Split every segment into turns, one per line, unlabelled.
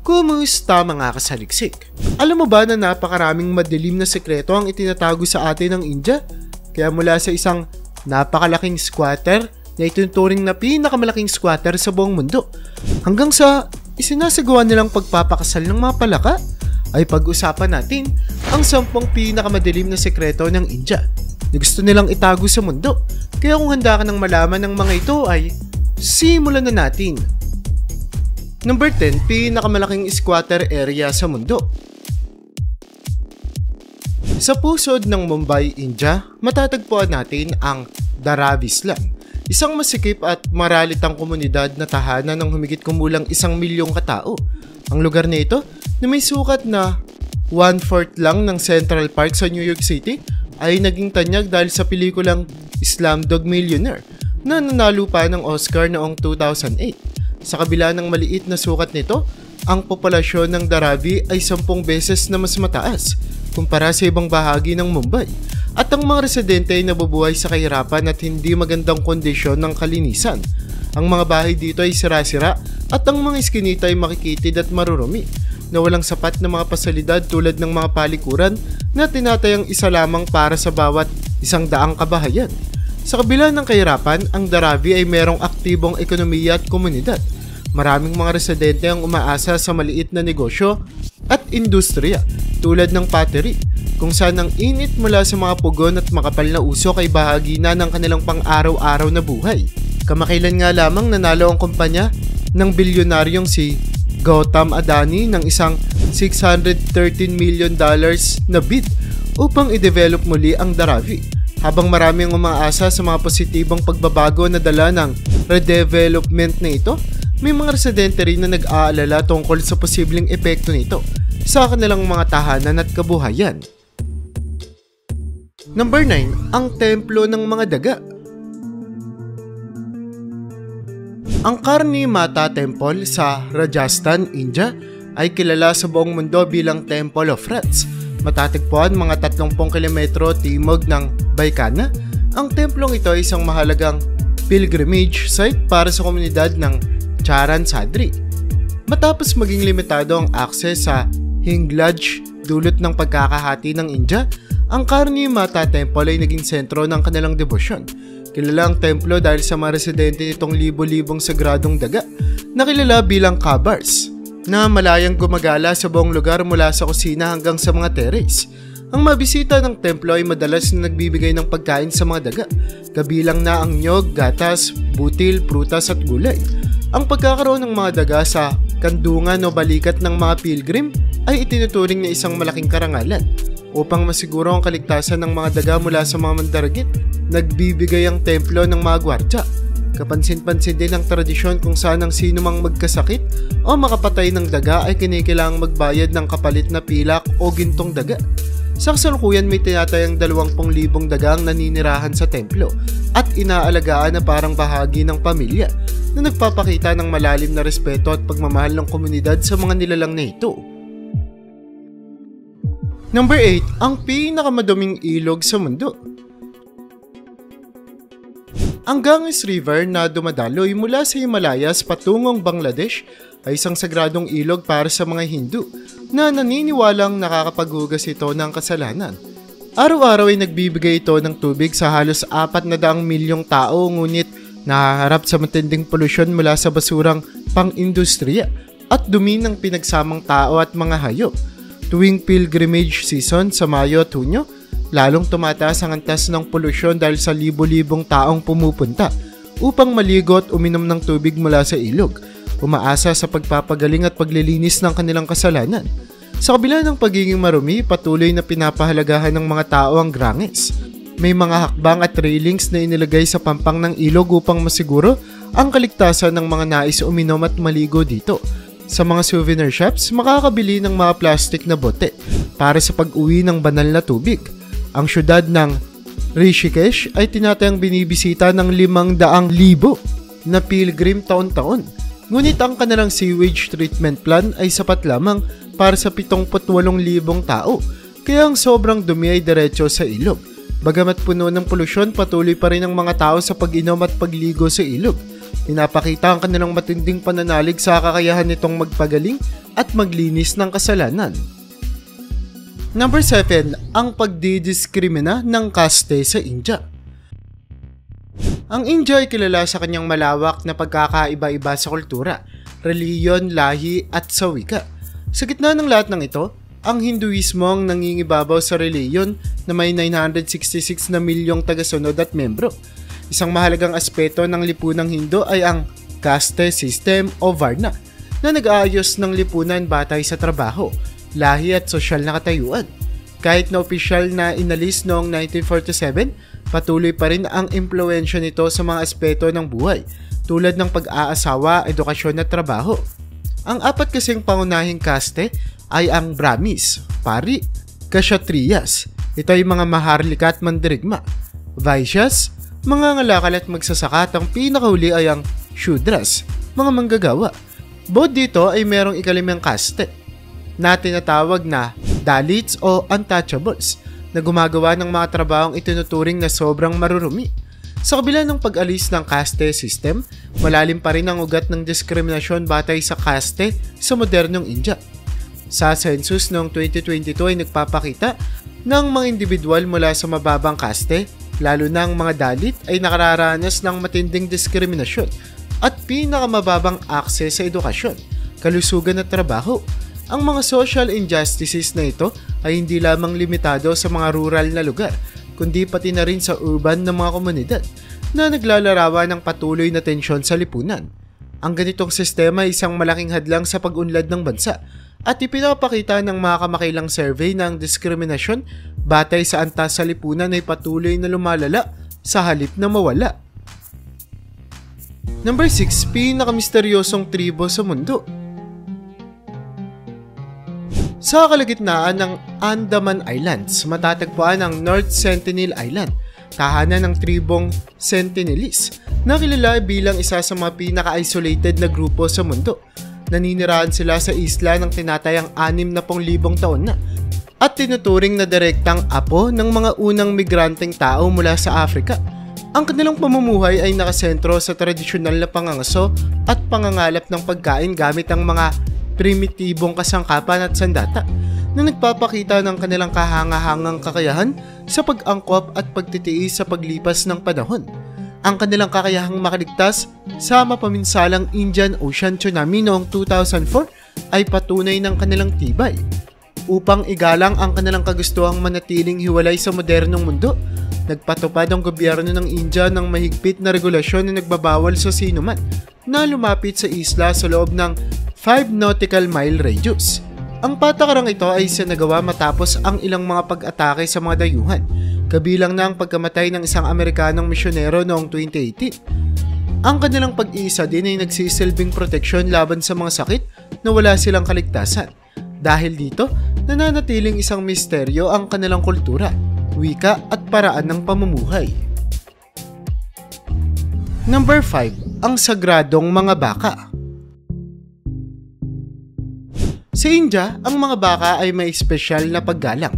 Kumusta mga kasaliksik? Alam mo ba na napakaraming madilim na sekreto ang itinatago sa atin ng India? Kaya mula sa isang napakalaking squatter na ituturing na pinakamalaking squatter sa buong mundo, hanggang sa isinasagawa nilang pagpapakasal ng mga palaka, ay pag-usapan natin ang 10 pinakamadilim na sekreto ng India na gusto nilang itago sa mundo. Kaya kung handa ka ng malaman ng mga ito ay simulan na natin. Number 10, pinakamalaking squatter area sa mundo. Sa pusod ng Mumbai, India, matatagpuan natin ang Dharavi Slum, isang masikip at maralitang komunidad na tahanan ng humigit kumulang 1 milyong katao. Ang lugar na ito, na may sukat na 1/4 lang ng Central Park sa New York City, ay naging tanyag dahil sa pelikulang Slumdog Millionaire na nanalo pa ng Oscar noong 2008. Sa kabila ng maliit na sukat nito, ang populasyon ng Dharavi ay 10 beses na mas mataas kumpara sa ibang bahagi ng Mumbai, at ang mga residente ay nabubuhay sa kahirapan at hindi magandang kondisyon ng kalinisan. Ang mga bahay dito ay sira-sira at ang mga iskinita ay makikitid at marurumi na walang sapat na mga pasalidad tulad ng mga palikuran na tinatayang isa lamang para sa bawat 100 kabahayan. Sa kabila ng kahirapan, ang Dharavi ay merong aktibong ekonomiya at komunidad. Maraming mga residente ang umaasa sa maliit na negosyo at industriya tulad ng pottery, kung saan ang init mula sa mga pugon at makapal na usok ay bahagi na ng kanilang pang-araw-araw na buhay. Kamakailan nga lamang nanalo ang kumpanya ng bilyonaryong si Gautam Adani ng isang $613 million na bid upang i-develop muli ang Dharavi. Habang marami ang umaasa sa mga positibong pagbabago na dala ng redevelopment na ito, may mga residente rin na nag-aalala tungkol sa posibleng epekto nito sa kanilang mga tahanan at kabuhayan. Number 9, ang templo ng mga daga. Ang Karni Mata Temple sa Rajasthan, India ay kilala sa buong mundo bilang Temple of Rats. Matatagpuan mga 30 kilometro timog ng Baikana. Ang templong ito ay isang mahalagang pilgrimage site para sa komunidad ng Charan Sadri. Matapos maging limitado ang access sa Hinglaj dulot ng pagkakahati ng India, ang Karni Mata Temple ay naging sentro ng kanilang debosyon. Kilala ang templo dahil sa mga residente nitong libo-libong sagradong daga na kilala bilang Kabars, na malayang gumagala sa buong lugar mula sa kusina hanggang sa mga terrace. Ang mabisita ng templo ay madalas na nagbibigay ng pagkain sa mga daga, kabilang na ang nyog, gatas, butil, prutas at gulay. Ang pagkakaroon ng mga daga sa kandungan o balikat ng mga pilgrim ay itinuturing na isang malaking karangalan. Upang masiguro ang kaligtasan ng mga daga mula sa mga mandaragit, nagbibigay ang templo ng mga gwardya. Kapansin-pansin din ang tradisyon kung saan ang sino mang magkasakit o makapatay ng daga ay kinikilangang magbayad ng kapalit na pilak o gintong daga. Sa kasalukuyan may tinatayang 20,000 daga ang naninirahan sa templo at inaalagaan na parang bahagi ng pamilya, na nagpapakita ng malalim na respeto at pagmamahal ng komunidad sa mga nilalang na ito. Number 8, ang pinakamaduming ilog sa mundo. Ang Ganges River na dumadaloy mula sa Himalayas patungong Bangladesh ay isang sagradong ilog para sa mga Hindu na naniniwalang nakakapaghugas ito ng kasalanan. Araw-araw ay nagbibigay ito ng tubig sa halos 400 milyong tao, ngunit nahaharap sa matinding polusyon mula sa basurang pang-industriya at dumi ng pinagsamang tao at mga hayop. Tuwing pilgrimage season sa Mayo at Hunyo, lalong tumataas ang antas ng polusyon dahil sa libo-libong taong pumupunta upang maligo at uminom ng tubig mula sa ilog, umaasa sa pagpapagaling at paglilinis ng kanilang kasalanan. Sa kabila ng pagiging marumi, patuloy na pinapahalagahan ng mga tao ang Ganges. May mga hakbang at railings na inilagay sa pampang ng ilog upang masiguro ang kaligtasan ng mga nais uminom at maligo dito. Sa mga souvenir shops, makakabili ng mga plastic na bote para sa pag-uwi ng banal na tubig. Ang syudad ng Rishikesh ay tinatayang binibisita ng 500,000 na pilgrim taon-taon. Ngunit ang kanilang sewage treatment plan ay sapat lamang para sa 78,000 tao, kaya ang sobrang dumi ay diretso sa ilog. Bagamat puno ng polusyon, patuloy pa rin ang mga tao sa pag-inom at pagligo sa ilog. Pinapakita ang kanilang matinding pananalig sa kakayahan nitong magpagaling at maglinis ng kasalanan. Number 7, ang pagdidiskrimina ng kaste sa India. Ang India ay kilala sa kanyang malawak na pagkakaiba-iba sa kultura, reliyon, lahi at sa wika. Sa gitna ng lahat ng ito, ang Hinduismo ang nangingibabaw sa reliyon na may 966 na milyong tagasunod at membro. Isang mahalagang aspeto ng lipunang Hindu ay ang caste system o Varna na nag-aayos ng lipunan batay sa trabaho, lahi at sosyal na katayuan. Kahit na opisyal na inalis noong 1947, patuloy pa rin ang impluwensya nito sa mga aspeto ng buhay tulad ng pag-aasawa, edukasyon at trabaho. Ang apat kasing pangunahing kaste ay ang Brahmis, Pari, Kshatriyas, ito ay mga maharlika at mandirigma, Vaishyas, mga ngalakal at magsasaka at ang pinakahuli ay ang Shudras, mga manggagawa. Bukod dito ay merong ikalimang kaste na tinatawag na Dalits o Untouchables na gumagawa ng mga trabahong itinuturing na sobrang marurumi. Sa kabila ng pag-alis ng caste system, malalim pa rin ang ugat ng diskriminasyon batay sa caste sa modernong India. Sa census noong 2022 ay nagpapakita ng mga individual mula sa mababang kaste, lalo na ang mga Dalit, ay nakararanas ng matinding diskriminasyon at pinakamababang akses sa edukasyon, kalusugan at trabaho. Ang mga social injustices na ito ay hindi lamang limitado sa mga rural na lugar, kundi pati na rin sa urban na mga komunidad na naglalarawan ng patuloy na tensyon sa lipunan. Ang ganitong sistema ay isang malaking hadlang sa pag-unlad ng bansa at ipinapakita ng mga kamakailang survey na ang diskriminasyon batay sa antas sa lipunan ay patuloy na lumalala sa halip na mawala. Number 6, pinakamisteryosong tribo sa mundo. Sa kalagitnaan ng Andaman Islands, matatagpuan ang North Sentinel Island, tahanan ng tribong Sentinelese, na kilala bilang isa sa mga pinaka-isolated na grupo sa mundo. Naninirahan sila sa isla ng tinatayang 60,000 taon na at tinuturing na direktang apo ng mga unang migranteng tao mula sa Africa. Ang kanilang pamumuhay ay nakasentro sa tradisyonal na pangangaso at pangangalap ng pagkain gamit ang mga primitibong kasangkapan at sandata na nagpapakita ng kanilang kahangahangang kakayahan sa pag-angkop at pagtitiis sa paglipas ng panahon. Ang kanilang kakayahang makaligtas sa mapaminsalang Indian Ocean tsunami noong 2004 ay patunay ng kanilang tibay. Upang igalang ang kanilang kagustuhang manatiling hiwalay sa modernong mundo, nagpatupad ang gobyerno ng India ng mahigpit na regulasyon na nagbabawal sa sinuman na lumapit sa isla sa loob ng 5 nautical mile radius. Ang patakarang ito ay sinagawa matapos ang ilang mga pag-atake sa mga dayuhan, kabilang na ang pagkamatay ng isang Amerikanong misyonero noong 2018. Ang kanilang pag-iisa din ay nagsisilbing proteksyon laban sa mga sakit na wala silang kaligtasan. Dahil dito, nananatiling isang misteryo ang kanilang kultura, wika at paraan ng pamumuhay. Number 5, ang sagradong mga baka. Sa India, ang mga baka ay may espesyal na paggalang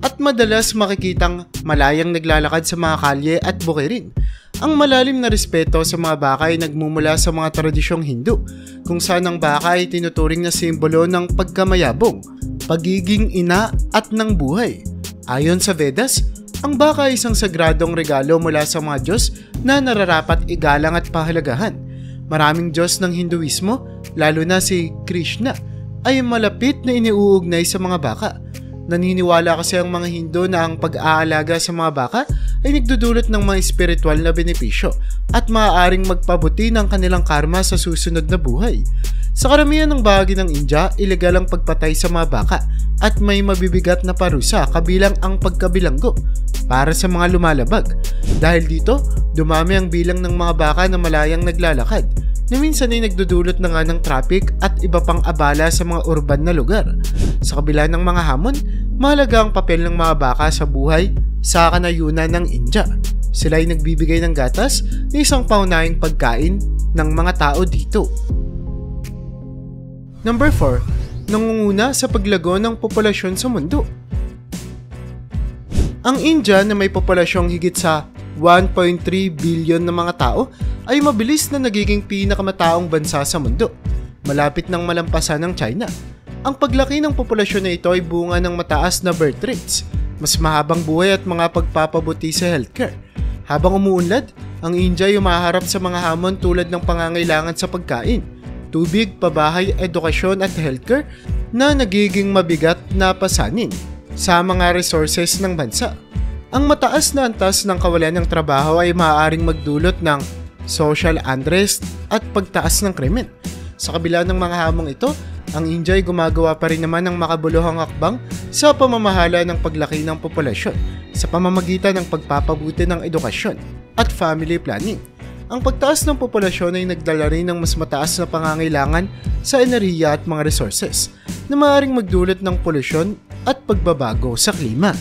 at madalas makikitang malayang naglalakad sa mga kalye at bukirin. Ang malalim na respeto sa mga baka ay nagmumula sa mga tradisyong Hindu, kung saan ang baka ay tinuturing na simbolo ng pagkamayabong, pagiging ina at ng buhay. Ayon sa Vedas, ang baka ay isang sagradong regalo mula sa mga Diyos na nararapat igalang at pahalagahan. Maraming Diyos ng Hinduismo, lalo na si Krishna, ay malapit na iniuugnay sa mga baka. Naniniwala kasi ang mga Hindu na ang pag-aalaga sa mga baka ay nagdudulot ng mga espiritual na benepisyo at maaaring magpabuti ng kanilang karma sa susunod na buhay. Sa karamihan ng bahagi ng India, ilegal ang pagpatay sa mga baka at may mabibigat na parusa kabilang ang pagkabilanggo para sa mga lumalabag. Dahil dito, dumami ang bilang ng mga baka na malayang naglalakad, na minsan ay nagdudulot na nga ng traffic at iba pang abala sa mga urban na lugar. Sa kabila ng mga hamon, mahalaga ang papel ng mga baka sa buhay sa kanayunan ng India. Sila ay nagbibigay ng gatas na isang paunahing pagkain ng mga tao dito. Number 4, nangunguna sa paglago ng populasyon sa mundo. Ang India na may populasyong higit sa 1.3 billion na mga tao ay mabilis na nagiging pinakamataong bansa sa mundo. malapit ng malampasan ng China. Ang paglaki ng populasyon na ito ay bunga ng mataas na birth rates, mas mahabang buhay at mga pagpapabuti sa healthcare. Habang umuunlad, ang India ay humaharap sa mga hamon tulad ng pangangailangan sa pagkain, tubig, pabahay, edukasyon at healthcare na nagiging mabigat na pasanin sa mga resources ng bansa. Ang mataas na antas ng kawalan ng trabaho ay maaaring magdulot ng social unrest at pagtaas ng krimen. Sa kabila ng mga hamong ito, ang India ay gumagawa pa rin naman ng makabuluhang hakbang sa pamamahala ng paglaki ng populasyon sa pamamagitan ng pagpapabuti ng edukasyon at family planning. Ang pagtaas ng populasyon ay nagdala rin ng mas mataas na pangangailangan sa enerhiya at mga resources na maaaring magdulot ng polusyon at pagbabago sa klima.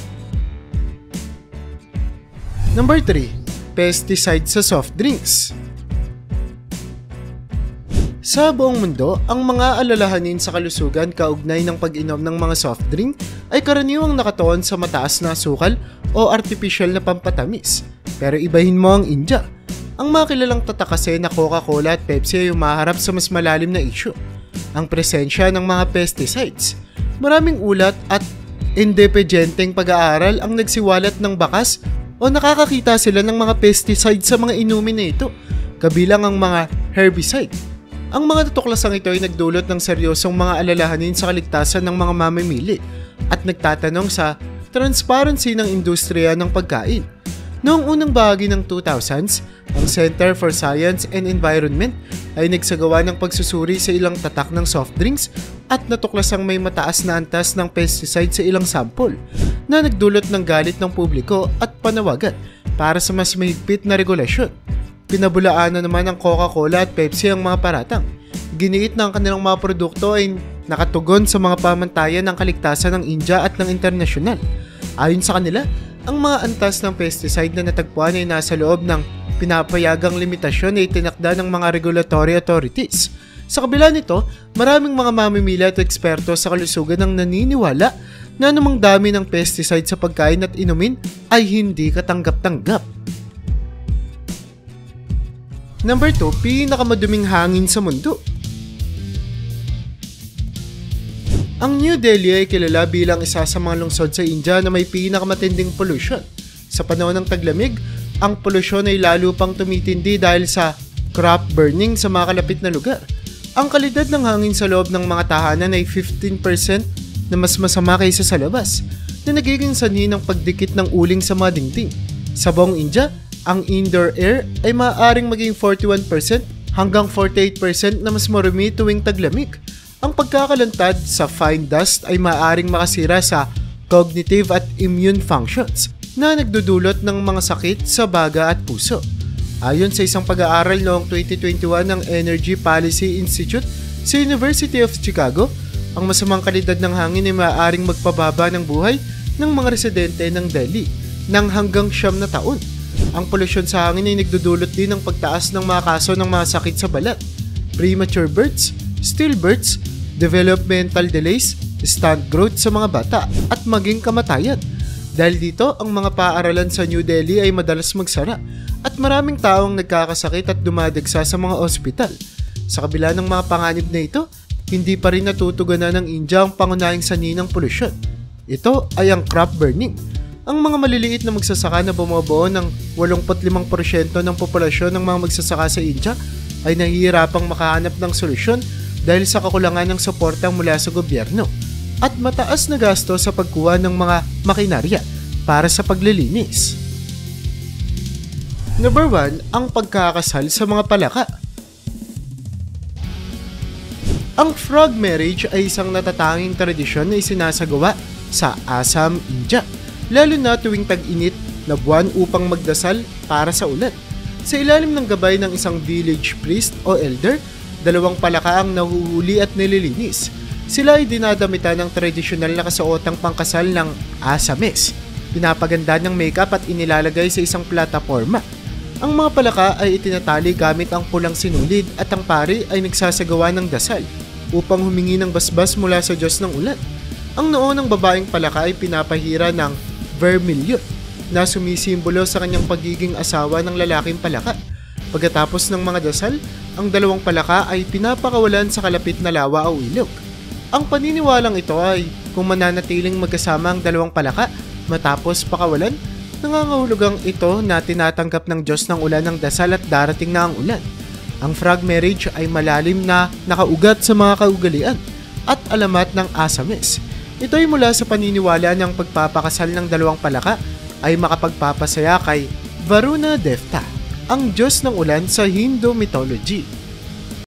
Number 3. Pesticides sa soft drinks. Sa buong mundo, ang mga alalahanin sa kalusugan kaugnay ng pag-inom ng mga soft drink ay karaniwang nakatuon sa mataas na sukal o artificial na pampatamis. Pero ibahin mo ang India. Ang mga kilalang tatak kasi na Coca-Cola at Pepsi ay humaharap sa mas malalim na issue, ang presensya ng mga pesticides. Maraming ulat at independenteng pag-aaral ang nagsiwalat ng bakas o nakakakita sila ng mga pesticides sa mga inumin na ito, kabilang ang mga herbicide. Ang mga tutuklasang ito ay nagdulot ng seryosong mga alalahanin sa kaligtasan ng mga mamimili at nagtatanong sa transparency ng industriya ng pagkain. Noong unang bahagi ng 2000s, ang Center for Science and Environment ay nagsagawa ng pagsusuri sa ilang tatak ng soft drinks at natuklasang may mataas na antas ng pesticide sa ilang sample na nagdulot ng galit ng publiko at panawagan para sa mas mahigpit na regulasyon. Pinabulaanan naman ng Coca-Cola at Pepsi ang mga paratang. Giniit na ang kanilang mga produkto ay nakatugon sa mga pamantayan ng kaligtasan ng India at ng internasyonal. Ayon sa kanila, ang mga antas ng pesticide na natagpuan ay nasa loob ng pinapayagang limitasyon na itinakda ng mga regulatory authorities. Sa kabila nito, maraming mga mamimili at eksperto sa kalusugan ang naniniwala na anumang dami ng pesticide sa pagkain at inumin ay hindi katanggap-tanggap. Number 2, pinakamaduming hangin sa mundo. Ang New Delhi ay kilala bilang isa sa mga lungsod sa India na may pinakamatinding pollution. Sa panahon ng taglamig, ang pollution ay lalo pang tumitindi dahil sa crop burning sa mga kalapit na lugar. Ang kalidad ng hangin sa loob ng mga tahanan ay 15% na mas masama kaysa sa labas, na nagiging sanhi ng pagdikit ng uling sa mga dingding. Sa buong India, ang indoor air ay maaaring maging 41% hanggang 48% na mas marumi tuwing taglamig. Ang pagkakalantad sa fine dust ay maaaring makasira sa cognitive at immune functions na nagdudulot ng mga sakit sa baga at puso. Ayon sa isang pag-aaral noong 2021 ng Energy Policy Institute sa University of Chicago, ang masamang kalidad ng hangin ay maaaring magpababa ng buhay ng mga residente ng Delhi ng hanggang 9 na taon. Ang polusyon sa hangin ay nagdudulot din ng pagtaas ng mga kaso ng mga sakit sa balat, premature births, stillbirths, developmental delays, stunt growth sa mga bata, at maging kamatayan. Dahil dito, ang mga paaralan sa New Delhi ay madalas magsara at maraming taong nagkakasakit at dumadagsa sa mga ospital. Sa kabila ng mga panganib na ito, hindi pa rin natutugunan ng India ang pangunahing sanhi ng polusyon. Ito ay ang crop burning. Ang mga maliliit na magsasaka na bumubuo ng 85% ng populasyon ng mga magsasaka sa India ay nahihirapang makahanap ng solusyon dahil sa kakulangan ng suporta mula sa gobyerno at mataas na gasto sa pagkuha ng mga makinarya para sa paglilinis. Number 1, ang pagkakasal sa mga palaka. Ang frog marriage ay isang natatanging tradisyon na isinasagawa sa Assam, India, lalo na tuwing tag-init na buwan upang magdasal para sa ulan. Sa ilalim ng gabay ng isang village priest o elder, 2 palaka ang nahuhuli at nililinis. Sila ay dinadamitan ng tradisyonal na kasuotang pangkasal ng Assamese. Pinapaganda ng makeup at inilalagay sa isang plataforma. Ang mga palaka ay itinatali gamit ang pulang sinulid at ang pari ay nagsasagawa ng dasal upang humingi ng basbas mula sa Diyos ng ulan. Ang noo ng babaeng palaka ay pinapahira ng vermilion na sumisimbolo sa kanyang pagiging asawa ng lalaking palaka. Pagkatapos ng mga dasal, ang dalawang palaka ay pinapakawalan sa kalapit na lawa o ilog. Ang paniniwalang ito ay kung mananatiling magkasama ang dalawang palaka matapos pakawalan, nangangahulugang ito na tinatanggap ng Diyos ng ulan ng dasal at darating na ang ulan. Ang frog marriage ay malalim na nakaugat sa mga kaugalian at alamat ng Assamese. Ito ay mula sa paniniwala ng pagpapakasal ng dalawang palaka ay makapagpapasaya kay Varuna Devta, ang Diyos ng ulan sa Hindu mythology.